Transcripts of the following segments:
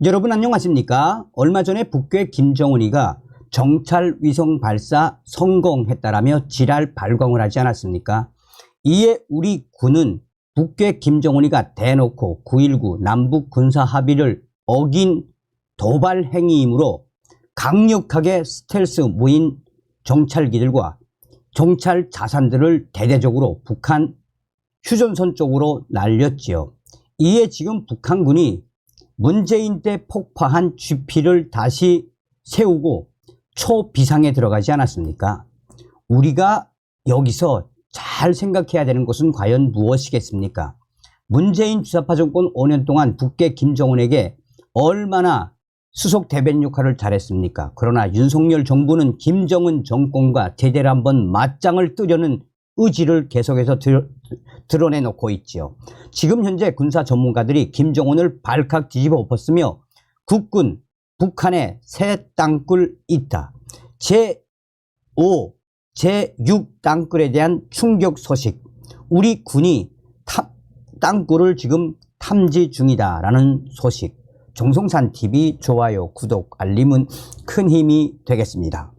여러분 안녕하십니까? 얼마 전에 북괴 김정은이가 정찰 위성 발사 성공했다라며 지랄 발광을 하지 않았습니까? 이에 우리 군은 북괴 김정은이가 대놓고 9.19 남북 군사 합의를 어긴 도발 행위이므로 강력하게 스텔스 무인 정찰기들과 정찰 자산들을 대대적으로 북한 휴전선 쪽으로 날렸지요. 이에 지금 북한군이 문재인 때 폭파한 GP를 다시 세우고 초비상에 들어가지 않았습니까? 우리가 여기서 잘 생각해야 되는 것은 과연 무엇이겠습니까? 문재인 주사파 정권 5년 동안 북괴 김정은에게 얼마나 수석 대변인 역할을 잘했습니까? 그러나 윤석열 정부는 김정은 정권과 제대로 한번 맞짱을 뜨려는 의지를 계속해서 드러내놓고 있지요. 지금 현재 군사 전문가들이 김정은을 발칵 뒤집어 엎었으며 국군 북한에 새 땅굴 있다. 제5, 제6 땅굴에 대한 충격 소식. 우리 군이 땅굴을 지금 탐지 중이다라는 소식. 정성산 TV 좋아요, 구독, 알림은 큰 힘이 되겠습니다.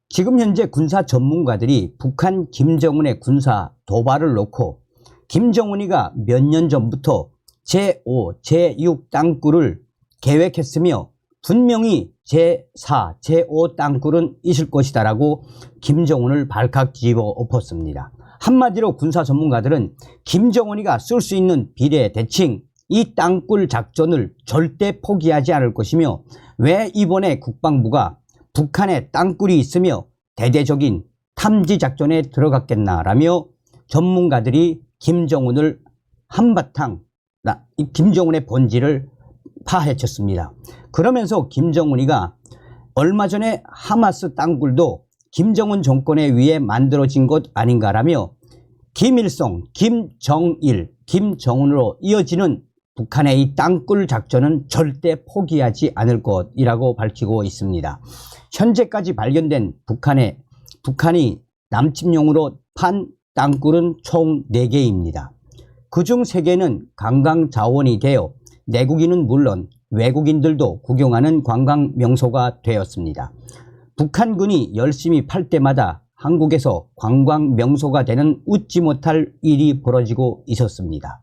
지금 현재 군사 전문가들이 북한 김정은의 군사 도발을 놓고 김정은이가 몇 년 전부터 제5, 제6 땅굴을 계획했으며 분명히 제4, 제5 땅굴은 있을 것이다라고 김정은을 발칵 뒤집어 엎었습니다. 한마디로 군사 전문가들은 김정은이가 쓸 수 있는 비례 대칭 이 땅굴 작전을 절대 포기하지 않을 것이며 왜 이번에 국방부가 북한에 땅굴이 있으며 대대적인 탐지 작전에 들어갔겠나라며 전문가들이 김정은을 한바탕 김정은의 본질을 파헤쳤습니다. 그러면서 김정은이가 얼마 전에 하마스 땅굴도 김정은 정권에 의해 만들어진 것 아닌가라며 김일성, 김정일, 김정은으로 이어지는 북한의 이 땅굴 작전은 절대 포기하지 않을 것이라고 밝히고 있습니다. 현재까지 발견된 북한이 남침용으로 판 땅굴은 총 4개입니다. 그중 3개는 관광 자원이 되어 내국인은 물론 외국인들도 구경하는 관광 명소가 되었습니다. 북한군이 열심히 팔 때마다 한국에서 관광 명소가 되는 웃지 못할 일이 벌어지고 있었습니다.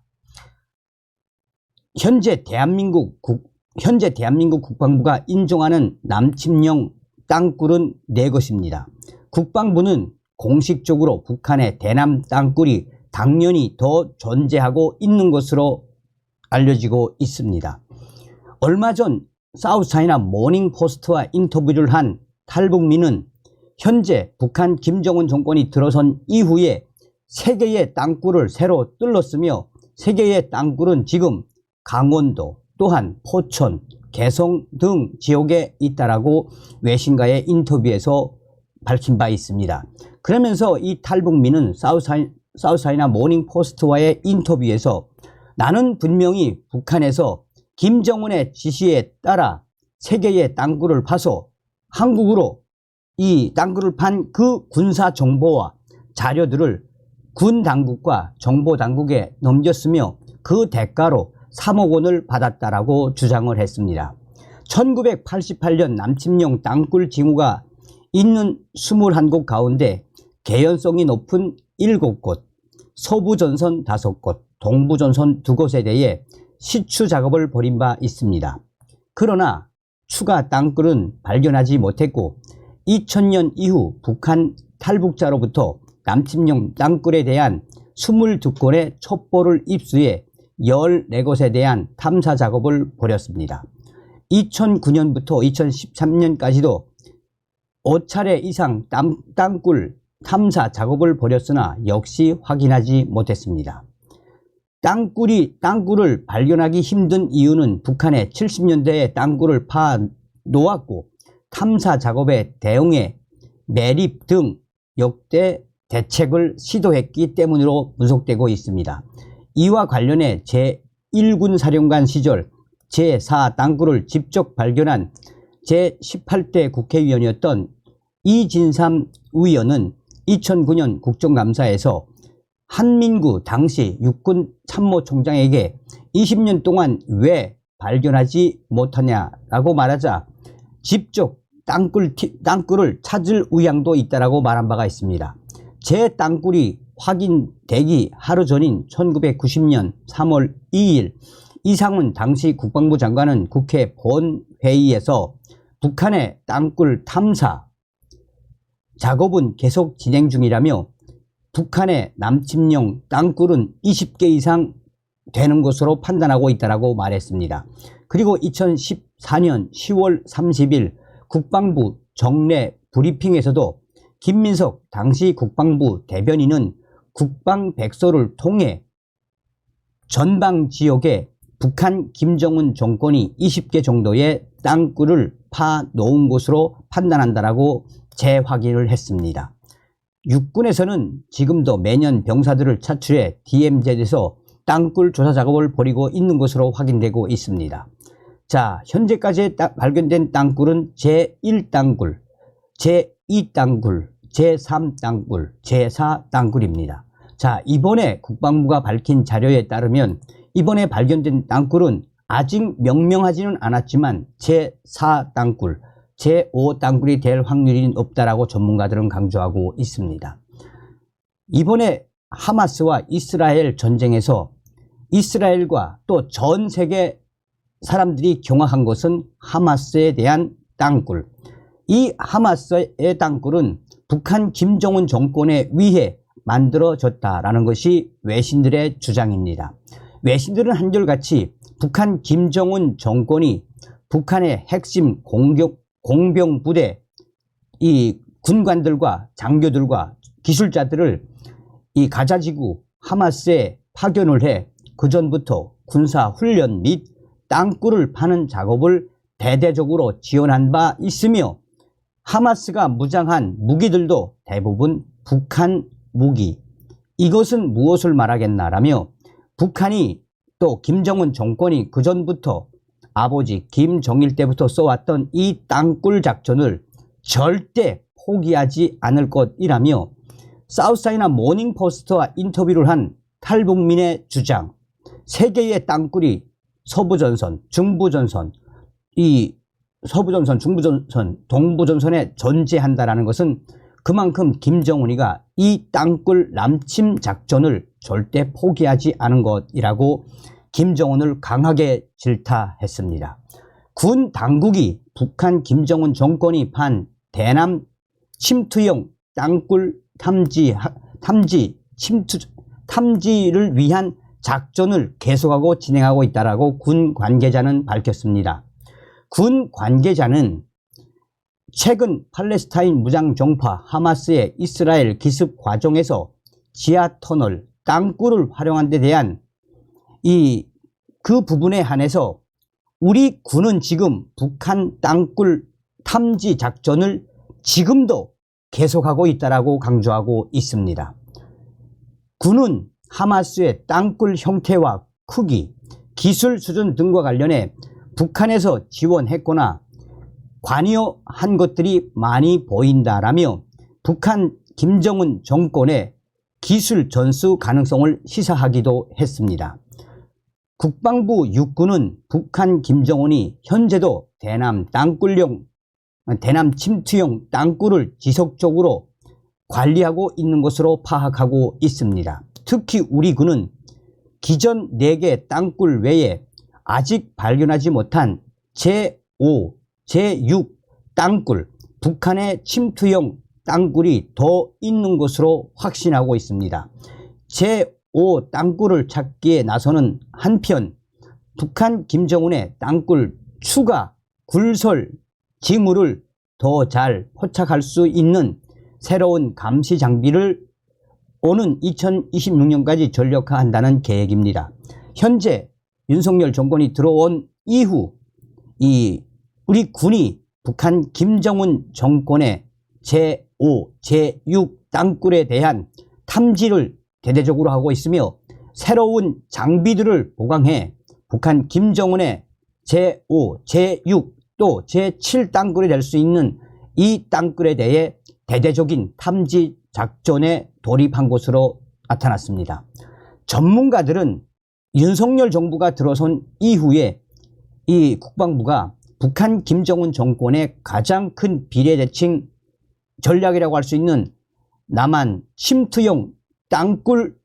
현재 대한민국 국방부가 인정하는 남침용 땅굴은 4곳입니다. 국방부는 공식적으로 북한의 대남 땅굴이 당연히 더 존재하고 있는 것으로 알려지고 있습니다. 얼마 전 사우스차이나 모닝포스트와 인터뷰를 한 탈북민은 현재 북한 김정은 정권이 들어선 이후에 3개의 땅굴을 새로 뚫었으며 3개의 땅굴은 지금 강원도 또한 포천, 개성 등 지역에 있다라고 외신과의 인터뷰에서 밝힌 바 있습니다. 그러면서 이 탈북민은 사우스차이나 모닝포스트와의 인터뷰에서 나는 분명히 북한에서 김정은의 지시에 따라 3개의 땅굴을 파서 한국으로 이 땅굴을 판 그 군사 정보와 자료들을 군 당국과 정보 당국에 넘겼으며 그 대가로 3억 원을 받았다라고 주장을 했습니다. 1988년 남침용 땅굴 징후가 있는 21곳 가운데 개연성이 높은 7곳, 서부전선 5곳, 동부전선 2곳에 대해 시추 작업을 벌인 바 있습니다. 그러나 추가 땅굴은 발견하지 못했고 2000년 이후 북한 탈북자로부터 남침용 땅굴에 대한 22건의 첩보를 입수해 14곳에 대한 탐사 작업을 벌였습니다. 2009년부터 2013년까지도 5차례 이상 땅굴 탐사 작업을 벌였으나 역시 확인하지 못했습니다. 땅굴을 발견하기 힘든 이유는 북한의 70년대에 땅굴을 파 놓았고 탐사 작업에 대응해 매립 등 역대 대책을 시도했기 때문으로 분석되고 있습니다. 이와 관련해 제1군 사령관 시절 제4 땅굴을 직접 발견한 제18대 국회의원이었던 이진삼 의원은 2009년 국정감사에서 한민구 당시 육군 참모총장에게 20년 동안 왜 발견하지 못하냐라고 말하자 직접 땅굴을 찾을 의향도 있다라고 말한 바가 있습니다. 제 땅굴이 확인되기 하루 전인 1990년 3월 2일 이상훈 당시 국방부 장관은 국회 본회의에서 북한의 땅굴 탐사 작업은 계속 진행 중이라며 북한의 남침용 땅굴은 20개 이상 되는 것으로 판단하고 있다고 말했습니다. 그리고 2014년 10월 30일 국방부 정례 브리핑에서도 김민석 당시 국방부 대변인은 국방백서를 통해 전방 지역에 북한 김정은 정권이 20개 정도의 땅굴을 파놓은 것으로 판단한다라고 재확인을 했습니다. 육군에서는 지금도 매년 병사들을 차출해 DMZ에서 땅굴 조사 작업을 벌이고 있는 것으로 확인되고 있습니다. 자, 현재까지 발견된 땅굴은 제1땅굴, 제2땅굴, 제3땅굴, 제4땅굴입니다. 자, 이번에 국방부가 밝힌 자료에 따르면 이번에 발견된 땅굴은 아직 명명하지는 않았지만 제4땅굴, 제5땅굴이 될 확률이 없다라고 전문가들은 강조하고 있습니다. 이번에 하마스와 이스라엘 전쟁에서 이스라엘과 또 전 세계 사람들이 경악한 것은 하마스에 대한 땅굴. 이 하마스의 땅굴은 북한 김정은 정권에 의해 만들어졌다라는 것이 외신들의 주장입니다. 외신들은 한결같이 북한 김정은 정권이 북한의 핵심 공병부대 이 군관들과 장교들과 기술자들을 이 가자지구 하마스에 파견을 해 그전부터 군사훈련 및 땅굴을 파는 작업을 대대적으로 지원한 바 있으며 하마스가 무장한 무기들도 대부분 북한 무기. 이것은 무엇을 말하겠나라며 북한이 또 김정은 정권이 그전부터 아버지 김정일 때부터 써왔던 이 땅굴 작전을 절대 포기하지 않을 것이라며 사우스차이나 모닝포스트와 인터뷰를 한 탈북민의 주장, 세계의 땅굴이 서부전선, 중부전선, 이 서부전선, 중부전선, 동부전선에 존재한다는 것은 그만큼 김정은이가 이 땅굴 남침 작전을 절대 포기하지 않은 것이라고 김정은을 강하게 질타했습니다. 군 당국이 북한 김정은 정권이 판 대남 침투형 땅굴 탐지를 위한 작전을 계속하고 진행하고 있다라고 군 관계자는 밝혔습니다. 군 관계자는 최근 팔레스타인 무장정파 하마스의 이스라엘 기습 과정에서 지하터널, 땅굴을 활용한 데 대한 그 부분에 한해서 우리 군은 지금 북한 땅굴 탐지 작전을 지금도 계속하고 있다라고 강조하고 있습니다. 군은 하마스의 땅굴 형태와 크기, 기술 수준 등과 관련해 북한에서 지원했거나 관여한 것들이 많이 보인다라며 북한 김정은 정권의 기술 전수 가능성을 시사하기도 했습니다. 국방부 육군은 북한 김정은이 현재도 대남 침투형 땅굴을 지속적으로 관리하고 있는 것으로 파악하고 있습니다. 특히 우리 군은 기존 4개 땅굴 외에 아직 발견하지 못한 제5, 제6 땅굴, 북한의 침투형 땅굴이 더 있는 것으로 확신하고 있습니다. 제5 땅굴을 찾기에 나서는 한편 북한 김정은의 땅굴 추가 굴설 징후를 더 잘 포착할 수 있는 새로운 감시 장비를 오는 2026년까지 전력화한다는 계획입니다. 현재 윤석열 정권이 들어온 이후 우리 군이 북한 김정은 정권의 제5, 제6 땅굴에 대한 탐지를 대대적으로 하고 있으며 새로운 장비들을 보강해 북한 김정은의 제5, 제6 또 제7 땅굴이 될 수 있는 이 땅굴에 대해 대대적인 탐지 작전에 돌입한 것으로 나타났습니다. 전문가들은 윤석열 정부가 들어선 이후에 이 국방부가 북한 김정은 정권의 가장 큰 비례대칭 전략이라고 할 수 있는 남한 침투형 땅굴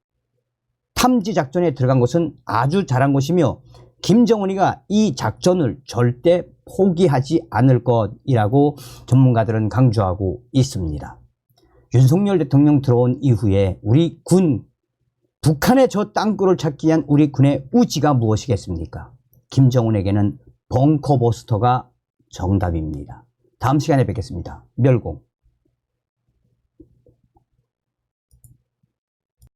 탐지 작전에 들어간 것은 아주 잘한 것이며 김정은이가 이 작전을 절대 포기하지 않을 것이라고 전문가들은 강조하고 있습니다. 윤석열 대통령 들어온 이후에 우리 군, 북한의 저 땅굴을 찾기 위한 우리 군의 우지가 무엇이겠습니까? 김정은에게는 벙커버스터가 정답입니다. 다음 시간에 뵙겠습니다. 멸공.